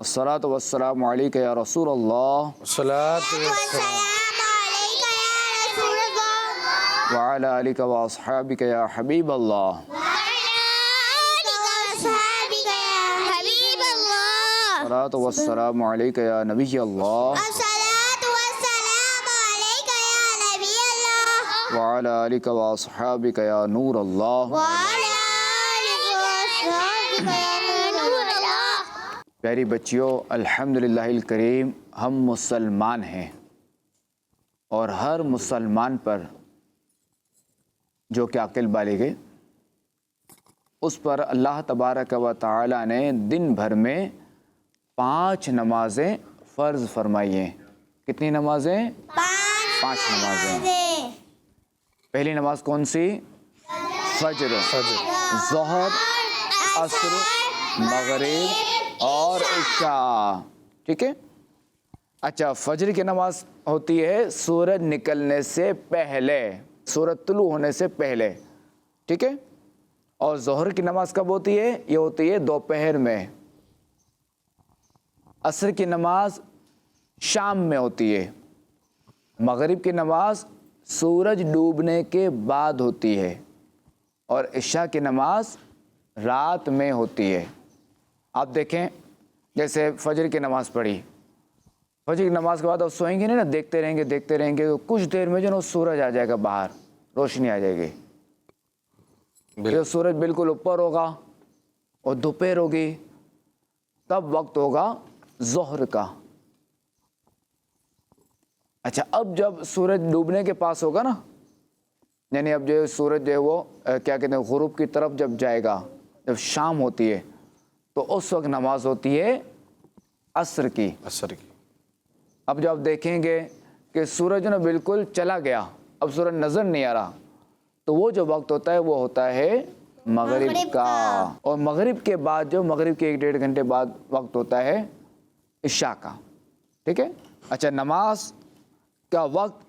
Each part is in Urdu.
الصلاۃ والسلام علیک یا رسول اللہ صلاۃ والسلام علیک یا رسول اللہ وعلی آلک و اصحابک یا حبیب اللہ وعلی آلک واصحابک یا حبیب اللہ الصلاۃ والسلام علیک یا نبی اللہ الصلاۃ والسلام علیک یا نبی اللہ وعلی آلک و اصحابک یا نور اللہ وعلی آلک واصحابک یا نور اللہ پیاری بچیوں، الحمدللہ الکریم ہم مسلمان ہیں، اور ہر مسلمان پر جو کہ عقل بالغ ہے اس پر اللہ تبارک و تعالی نے دن بھر میں 5 نمازیں فرض فرمائی ہیں۔ کتنی نمازیں؟ 5 نمازیں۔ پہلی نماز کون سی؟ فجر، ظہر، عصر، مغرب اور عشاء، ٹھیک ہے؟ اچھا، فجر کی نماز ہوتی ہے سورج نکلنے سے پہلے، سورج طلوع ہونے سے پہلے، ٹھیک ہے؟ اور ظہر کی نماز کب ہوتی ہے؟ یہ ہوتی ہے دوپہر میں۔ عصر کی نماز شام میں ہوتی ہے۔ مغرب کی نماز سورج ڈوبنے کے بعد ہوتی ہے، اور عشاء کی نماز رات میں ہوتی ہے۔ آپ دیکھیں، جیسے فجر کی نماز پڑھی، فجر کی نماز کے بعد آپ سوئیں گے نہیں نا، دیکھتے رہیں گے تو کچھ دیر میں جو نا سورج آ جائے گا باہر، روشنی آ جائے گی، پھر سورج بالکل اوپر ہوگا اور دوپہر ہوگی، تب وقت ہوگا ظہر کا۔ اچھا، اب جب سورج ڈوبنے کے پاس ہوگا نا، یعنی اب جو سورج جو ہے وہ کیا کہتے ہیں غروب کی طرف جب جائے گا، جب شام ہوتی ہے، تو اس وقت نماز ہوتی ہے عصر کی۔ اب جب آپ دیکھیں گے کہ سورج نا بالکل چلا گیا، اب سورج نظر نہیں آ رہا، تو وہ جو وقت ہوتا ہے وہ ہوتا ہے مغرب کا۔ اور مغرب کے بعد جو مغرب کے 1-1.5 گھنٹے بعد وقت ہوتا ہے عشاء کا، ٹھیک ہے؟ اچھا، نماز کا وقت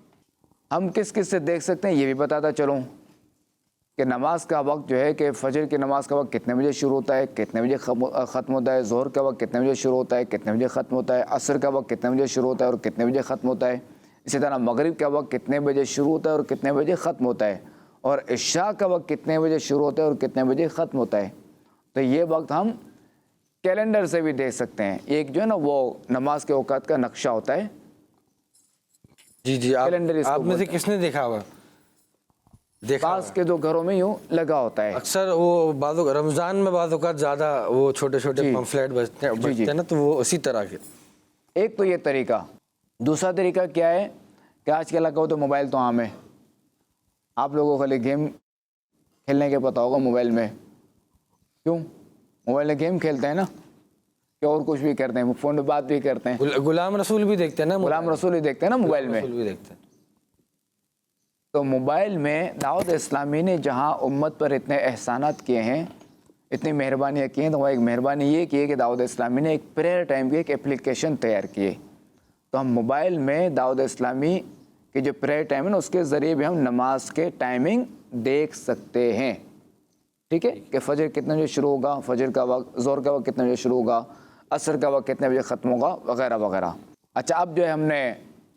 ہم کس کس سے دیکھ سکتے ہیں یہ بھی بتاتا چلوں کہ نماز کا وقت جو ہے کہ فجر کی نماز کا وقت کتنے بجے شروع ہوتا ہے، کتنے بجے ختم ہوتا ہے، ظہر کا وقت کتنے بجے شروع ہوتا ہے، کتنے بجے ختم ہوتا ہے، عصر کا وقت کتنے بجے شروع ہوتا ہے اور کتنے بجے ختم ہوتا ہے، اسی طرح مغرب کا وقت کتنے بجے شروع ہوتا ہے اور کتنے بجے ختم ہوتا ہے، اور عشاء کا وقت کتنے بجے شروع ہوتا ہے اور کتنے بجے ختم ہوتا ہے۔ تو یہ وقت ہم کیلنڈر سے بھی دیکھ سکتے ہیں۔ ایک جو ہے نا وہ نماز کے اوقات کا نقشہ ہوتا ہے۔ جی آپ میں سے کس نے دیکھا ہوا؟ بعض کے جو گھروں میں یوں لگا ہوتا ہے، اکثر وہ بعض رمضان میں بعض اوقات زیادہ وہ چھوٹے پمفلیٹ بچتے ہیں نا، تو وہ اسی طرح کے۔ ایک تو یہ طریقہ۔ دوسرا طریقہ کیا ہے کہ آج کل لگا ہو تو موبائل تو عام ہے، آپ لوگوں کو خالی گیم کھیلنے کے پتہ ہوگا موبائل میں، کیوں؟ موبائل میں گیم کھیلتے ہیں نا، کہ اور کچھ بھی کرتے ہیں، فون پہ بات بھی کرتے ہیں، غلام رسول بھی دیکھتے ہیں نا، غلام رسول بھی دیکھتے ہیں نا موبائل میں۔ تو موبائل میں دعوت اسلامی نے جہاں امت پر اتنے احسانات کیے ہیں، اتنی مہربانیاں کی ہیں، تو وہ ایک مہربانی یہ کی ہے کہ دعوت اسلامی نے ایک پریئر ٹائم کی ایک اپلیکیشن تیار کی ہے۔ تو ہم موبائل میں دعوت اسلامی کی جو پریئر ٹائم ہے نا، اس کے ذریعے بھی ہم نماز کے ٹائمنگ دیکھ سکتے ہیں، ٹھیک ہے؟ کہ فجر کتنے بجے شروع ہوگا، فجر کا وقت، ظہر کا وقت کتنے بجے شروع ہوگا، عصر کا وقت کتنے بجے ختم ہوگا، وغیرہ وغیرہ۔ اچھا، اب جو ہے ہم نے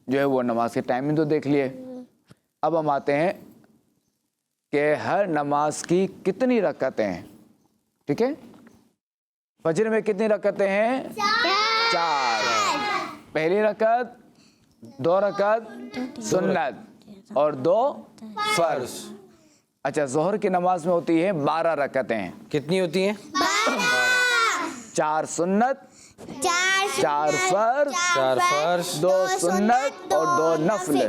جو ہے وہ نماز کے ٹائمنگ تو دیکھ لیے، اب ہم آتے ہیں کہ ہر نماز کی کتنی رکعتیں ہیں، ٹھیک ہے؟ فجر میں کتنی رکعتیں ہیں؟ 4۔ پہلی رکعت، 2 رکعت سنت اور 2 فرض۔ اچھا، ظہر کی نماز میں ہوتی ہے 12 رکعتیں۔ کتنی ہوتی ہیں؟ 4 سنت، 4 فرض، 2 سنت اور 2 نفل۔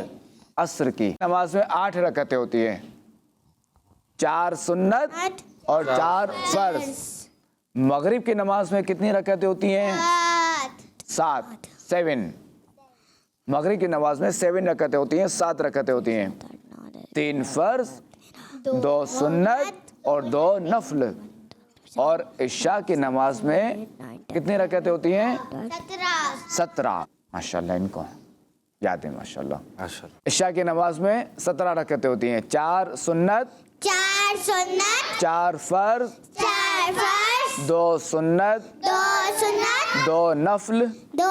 عصر کی نماز میں 8 رکعتیں ہوتی ہیں، 4 سنت اور 4 فرض۔ مغرب کی نماز میں کتنی رکعتیں ہوتی ہیں؟ 7۔ مغرب کی نماز میں 7 رکعتیں ہوتی ہیں، 7 رکعتیں ہوتی ہیں، 3 فرض، 2 سنت اور 2 نفل۔ اور عشاء کی نماز میں کتنی رکعتیں ہوتی ہیں؟ 17۔ ماشاءاللہ، ان کو یاد ہے، ماشاءاللہ۔ عشاء کی نماز میں 17 رکعتیں ہوتی ہیں، 4 سنت، 4 فرض، 2 سنت، دو نفل, 2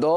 2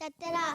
17.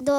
2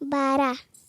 12.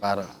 12.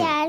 4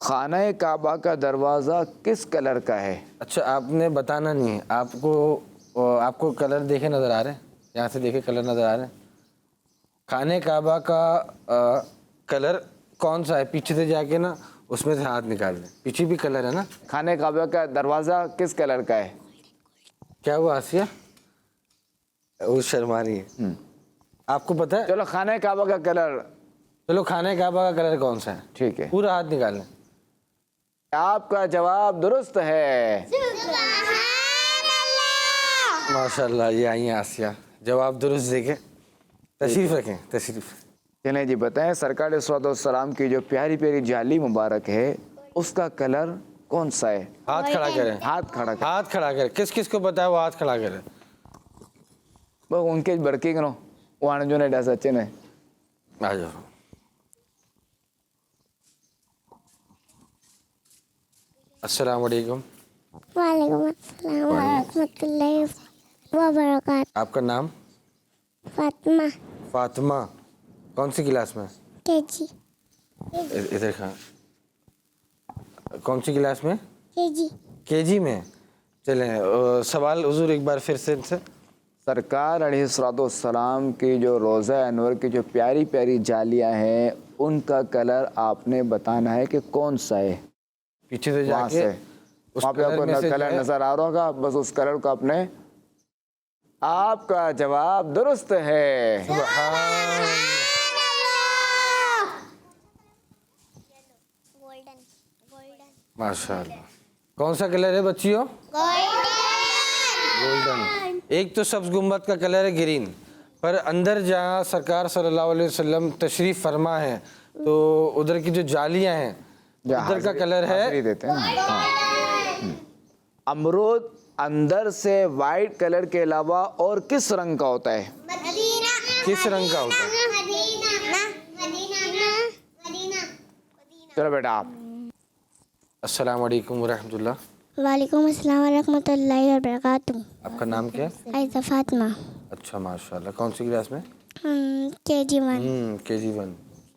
خانہ کعبہ کا دروازہ کس کلر کا ہے؟ اچھا آپ نے بتانا نہیں ہے، آپ کو کلر دیکھے نظر آ رہے ہیں، یہاں سے دیکھے کلر نظر آ رہے ہیں. خانہ کعبہ کا کلر کون سا ہے؟ پیچھے سے جا کے نا اس میں سے ہاتھ نکال لیں، پیچھے بھی کلر ہے نا. خانہ کعبہ کا دروازہ کس کلر کا ہے؟ کیا ہوا آسیہ؟ وہ شرما رہی ہے. آپ کو پتہ ہے؟ چلو خانہ کعبہ کا کلر. چلو خانہ کعبہ کا کلر کون سا ہے؟ ٹھیک ہے، پورا ہاتھ نکال لیں. آپ کا جواب درست ہے. ماشاءاللہ، یہ آئی ہیں آسیہ، جواب درست دے کے. تشریف رکھیں، تشریف. چلیں جی بتائیں، سرکار صلی السلام کی جو پیاری پیاری جالی مبارک ہے اس کا کلر کون سا ہے؟ ہاتھ کھڑا کریں، ہاتھ کھڑا کر. ہاتھ کھڑا کریں. کس کس کو پتا ہے وہ ہاتھ کھڑا کریں. وہ ان کے برکی کنو وہاں جو نے ڈا سچے نے. آ جاؤ. السلام علیکم. وعلیکم السلام ورحمۃ اللہ وبرکاتہ. آپ کا نام؟ فاطمہ. فاطمہ. کون سی کلاس میں؟ KG. ادھر کھا. کون سی کلاس میں؟ KG. KG میں. چلیں سوال حضور ایک بار پھر سے ان سے. سرکار علیہ السلام کی جو روضہ انور کی جو پیاری پیاری جالیاں ہیں ان کا کلر آپ نے بتانا ہے کہ کون سا ہے. پیچھے سے جا وہاں کے سے اس وہاں پہ آپ کو میں سے جو کلر ہے- نظر آ رہا ہوگا، بس اس کلر کو آپ نے. آپ کا جواب درست ہے. ماشاءاللہ. کون سا کلر ہے بچیوں؟ گولڈن. ایک تو سبز گنبد کا کلر ہے گرین، پر اندر جہاں سرکار صلی اللہ علیہ وسلم تشریف فرما ہے تو ادھر کی جو جالیاں ہیں ادھر کا کلر ہے حاضری دیتے ہیں نا. ہاں. امرود اندر سے وائٹ کلر کے علاوہ اور کس رنگ کا ہوتا ہے؟ کس رنگ کا ہوتا ہے؟ چلو بیٹا آپ. السلام علیکم ورحمۃ اللہ. وعلیکم السلام ورحمۃ اللہ وبرکاتہ. آپ کا نام کیا ہے؟ عائزہ فاطمہ. اچھا ماشاءاللہ. کون سی کلاس میں؟ KG 1. KG 1.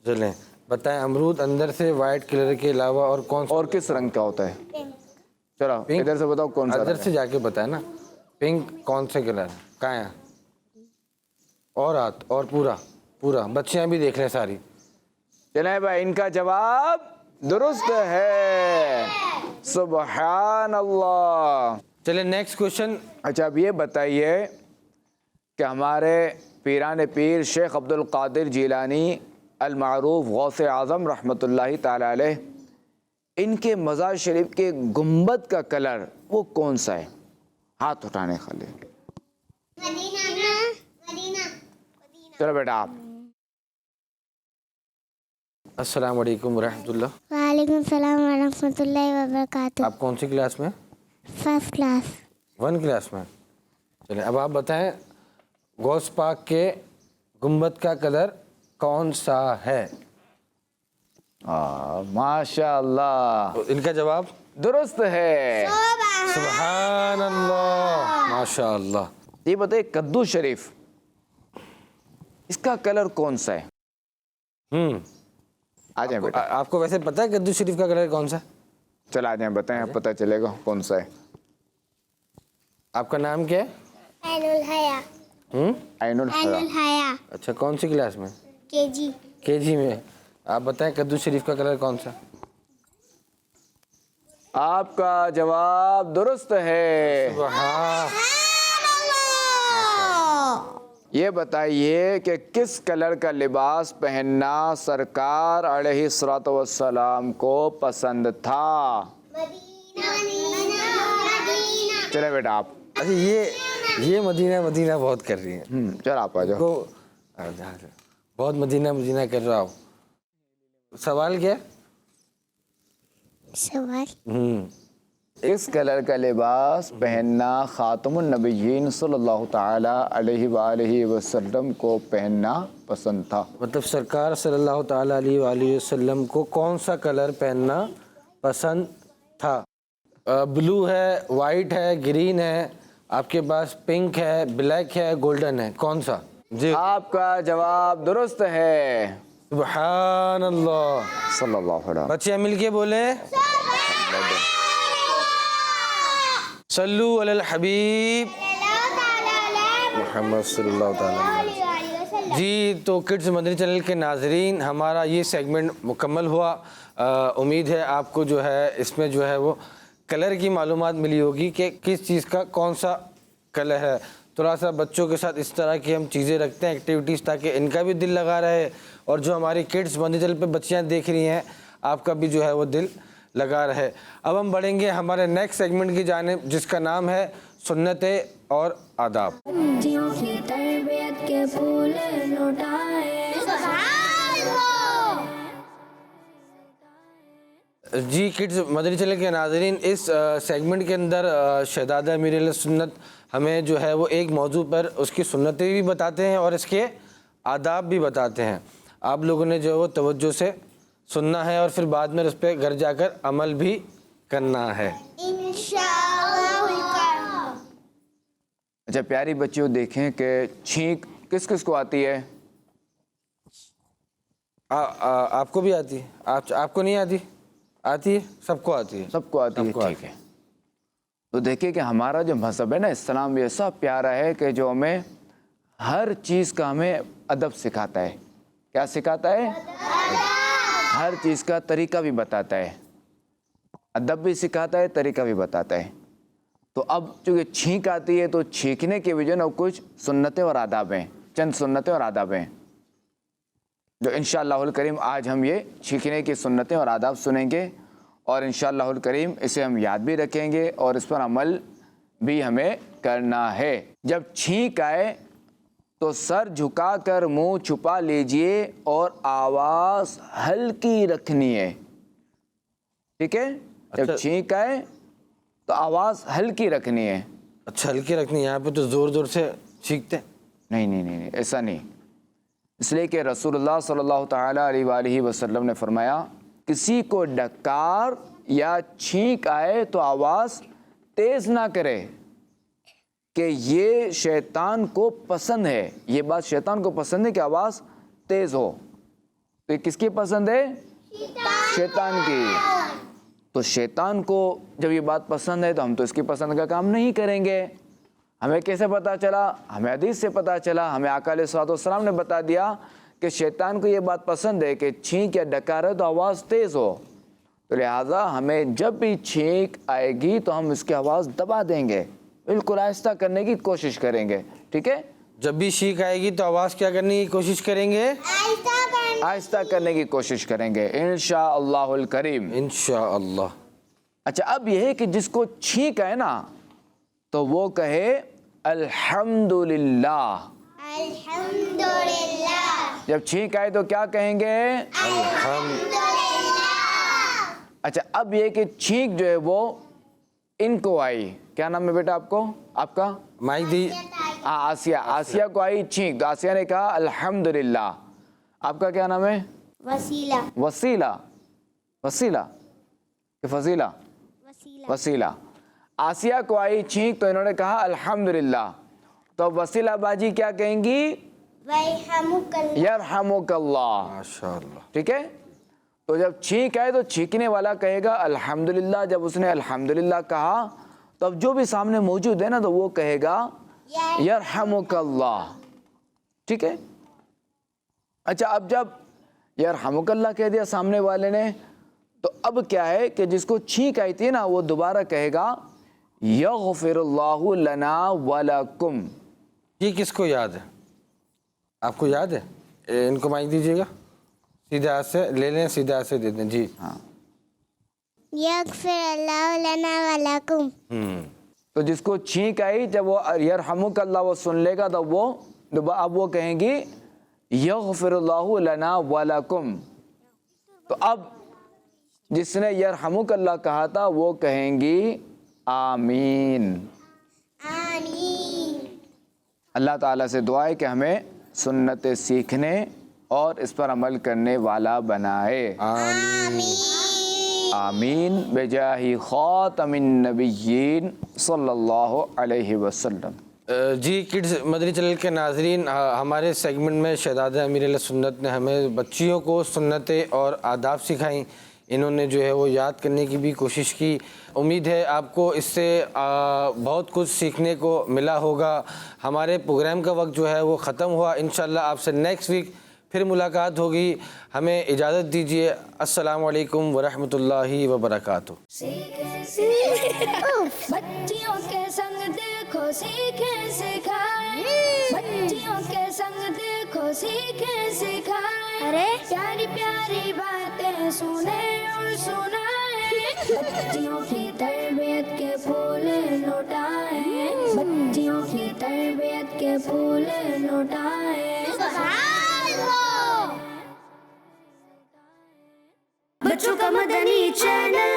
چلیں بتائیں، امرود اندر سے وائٹ کلر کے علاوہ اور کون سا؟ اور کس رنگ کا ہوتا ہے؟ چلو پنک. ادھر سے بتاؤ کون سا ادھر رنگ سے ہے؟ جا کے بتائیں نا. پنک کون سے کلر ہے؟ کہاں ہے؟ اور ہاتھ اور پورا بچیاں بھی دیکھ لیں ساری. چلیں بھائی، ان کا جواب درست ہے. سبحان اللہ. چلیں نیکسٹ کوشچن. اچھا اب یہ بتائیے کہ ہمارے پیران پیر شیخ عبد القادر جیلانی المعروف غوث اعظم رحمۃ اللہ تعالی علیہ، ان کے مزار شریف کے گنبد کا کلر وہ کون سا ہے؟ ہاتھ اٹھانے خالی. چلو بیٹا آپ. السلام علیکم ورحمۃ اللہ. وعلیکم السلام ورحمۃ اللہ وبرکاتہ. آپ کون سی کلاس میں؟ First class. 1 کلاس میں. چلیں اب آپ بتائیں، غوث پاک کے گنبد کا کلر کون سا ہے؟ ماشاء اللہ ان کا جواب درست ہے. سبحان اللہ. ماشاء اللہ. یہ بتائیے قدوس شریف اس کا کلر کون سا ہے؟ آ جائیں بیٹا. آپ کو ویسے پتہ ہے قدوس شریف کا کلر کون سا ہے؟ چل آ جائیں، بتائیں، پتہ چلے گا کون سا ہے. آپ کا نام کیا ہے؟ عین الحیا. عین الحیا. الحیا. اچھا کون سی کلاس میں؟ KG. KG میں. آپ بتائیں قدوس شریف کا کلر کون سا؟ آپ کا جواب درست ہے. یہ بتائیے کہ کس کلر کا لباس پہننا سرکار علیہ الصلوۃ والسلام کو پسند تھا؟ چلے بیٹا آپ. اچھا یہ مدینہ بہت کر رہی ہیں. چل آپ آ جاؤ. بہت مدینہ کر رہا ہو. سوال کیا؟ سوال اس کلر کا لباس پہننا خاتم النبیین صلی اللہ تعالی علیہ وآلہ وسلم کو پہننا پسند تھا. مطلب سرکار صلی اللہ تعالیٰ علیہ وآلہ وسلم کو کون سا کلر پہننا پسند تھا؟ بلو ہے، وائٹ ہے، گرین ہے، آپ کے پاس پنک ہے، بلیک ہے، گولڈن ہے، کون سا؟ جی آپ کا جواب درست ہے. سبحان اللہ. صلی اللہ علیہ بچے مل کے بولیں صلو علی الحبیب محمد صلی اللہ تعالیٰ علیہ وسلم. جی تو کڈز مدنی چینل کے ناظرین، ہمارا یہ سیگمنٹ مکمل ہوا. امید ہے آپ کو جو ہے اس میں جو ہے وہ کلر کی معلومات ملی ہوگی کہ کس چیز کا کون سا کلر ہے. تھوڑا سا بچوں کے ساتھ اس طرح کی ہم چیزیں رکھتے ہیں ایکٹیویٹیز، تاکہ ان کا بھی دل لگا رہے، اور جو ہماری کڈز مدنی چینل پہ بچیاں دیکھ رہی ہیں آپ کا بھی جو ہے وہ دل لگا رہے. اب ہم بڑھیں گے ہمارے نیکسٹ سیگمنٹ کی جانب، جس کا نام ہے سنتیں اور آداب. بچیوں کی تربیت کے پھول لٹائے. جی کڈز مدنی چینل کے ناظرین، اس سیگمنٹ کے اندر شہزادہ امیر اہل سنت ہمیں جو ہے وہ ایک موضوع پر اس کی سنتیں بھی بتاتے ہیں اور اس کے آداب بھی بتاتے ہیں. آپ لوگوں نے جو ہے وہ توجہ سے سننا ہے اور پھر بعد میں اس پہ گھر جا کر عمل بھی کرنا ہے. اچھا پیاری بچیوں، دیکھیں کہ چھینک کس کس کو آتی ہے؟ آپ کو بھی آتی ہے؟ آپ کو نہیں آتی؟ آتی ہے، سب کو آتی ہے. سب کو آتی ہے، ٹھیک ہے. تو دیکھیں کہ ہمارا جو مذہب ہے نا اسلام، یہ ایسا پیارا ہے کہ جو ہمیں ہر چیز کا ہمیں ادب سکھاتا ہے. کیا سکھاتا ہے؟ ہر چیز کا طریقہ بھی بتاتا ہے، ادب بھی سکھاتا ہے، طریقہ بھی بتاتا ہے. تو اب چونکہ چھینک آتی ہے تو چھینکنے کے بھی جو نا کچھ سنتیں اور آداب ہیں، چند سنتیں اور آداب ہیں جو انشاءاللہ الکریم آج ہم یہ چھینکنے کی سنتیں اور آداب سنیں گے، اور انشاءاللہ الکریم اسے ہم یاد بھی رکھیں گے اور اس پر عمل بھی ہمیں کرنا ہے. جب چھینک آئے تو سر جھکا کر منہ چھپا لیجئے اور آواز ہلکی رکھنی ہے. ٹھیک ہے؟ جب چھینک آئے تو آواز ہلکی رکھنی ہے. اچھا ہلکی رکھنی ہے. یہاں پہ تو زور زور سے چھینکتے ہیں. نہیں ایسا نہیں. اس لیے کہ رسول اللہ صلی اللہ تعالیٰ علیہ وآلہ وسلم نے فرمایا کسی کو ڈکار یا چھینک آئے تو آواز تیز نہ کرے، کہ یہ شیطان کو پسند ہے. یہ بات شیطان کو پسند ہے کہ آواز تیز ہو. تو یہ کس کی پسند ہے؟ شیطان کی. تو شیطان کو جب یہ بات پسند ہے تو ہم تو اس کی پسند کا کام نہیں کریں گے. ہمیں کیسے پتا چلا؟ ہمیں حدیث سے پتا چلا. ہمیں آقا علیہ الصلوۃ والسلام نے بتا دیا کہ شیطان کو یہ بات پسند ہے کہ چھینک یا ڈکار ہے تو آواز تیز ہو. تو لہٰذا ہمیں جب بھی چھینک آئے گی تو ہم اس کی آواز دبا دیں گے، بالکل آہستہ کرنے کی کوشش کریں گے. ٹھیک ہے؟ جب بھی چھینک آئے گی تو آواز کیا کرنے کی کوشش کریں گے؟ آہستہ کرنے کی کوشش کریں گے انشاءاللہ الکریم. انشاءاللہ. اچھا اب یہ ہے کہ جس کو چھینک آئے نا تو وہ کہے الحمدللہ. جب چھینک آئے تو کیا کہیں گے؟ اچھا اب یہ کہ چھینک جو ہے وہ ان کو آئی. کیا نام ہے بیٹا آپ کو؟ آپ کا مائک دی. آسیہ کو آئی چھینک تو آسیہ نے کہا الحمدللہ. آپ کا کیا نام ہے؟ وسیلہ کہ فضیلہ؟ وسیلہ. آسیہ کو آئی چھینک تو انہوں نے کہا الحمدللہ. تو وسیلہ باجی کیا کہیں گی؟ یرحمک اللہ. ماشاءاللہ. ٹھیک ہے؟ تو جب چھینک آئے تو چھینکنے والا کہے گا الحمدللہ. جب اس نے الحمدللہ کہا تو اب جو بھی سامنے موجود ہے نا تو وہ کہے گا یرحمک اللہ. ٹھیک ہے؟ اچھا اب جب یرحمک اللہ کہہ دیا سامنے والے نے تو اب کیا ہے کہ جس کو چھینک آئی تھی نا وہ دوبارہ کہے گا یغفر اللہ لنا ولکم. یہ کس کو یاد ہے؟ آپ کو یاد ہے؟ ان کو مائک دیجیے گا. سیدھے ہاتھ سے لے لیں، سیدھے ہاتھ سے دے دیں. جی ہاں. یغفر اللہ لنا ولکم. تو جس کو چھینک آئی جب وہ یرحمک اللہ وہ سن لے گا تو وہ اب وہ کہیں گی یغفر اللہ لنا ولکم. تو اب جس نے یرحمک اللہ کہا تھا وہ کہیں گی آمین. اللہ تعالیٰ سے دعا ہے کہ ہمیں سنتیں سیکھنے اور اس پر عمل کرنے والا بنائے. آمین بجاہ خاتم النبیین صلی اللہ علیہ وسلم. جی کڈز مدنی چینل کے ناظرین، ہمارے سیگمنٹ میں شہزادہ امیر اہل سنت نے ہمیں بچیوں کو سنتیں اور آداب سکھائیں، انہوں نے جو ہے وہ یاد کرنے کی بھی کوشش کی۔ امید ہے آپ کو اس سے بہت کچھ سیکھنے کو ملا ہوگا۔ ہمارے پروگرام کا وقت جو ہے وہ ختم ہوا، انشاءاللہ آپ سے نیکسٹ ویک پھر ملاقات ہوگی۔ ہمیں اجازت دیجیے، السلام علیکم ورحمۃ اللہ وبرکاتہ۔ بچیوں کے سنگ دیکھو سیکھیں سکھائیں، بچیوں کے سنگ دیکھو سیکھیں سکھائیں، ارے پیاری پیاری باتیں سنیں اور سنائیں، بچیوں کی تربیت کے پھول لوٹائیں، بچیوں کی تربیت کے پھول لوٹائیں۔ بچوں کا مدنی چینل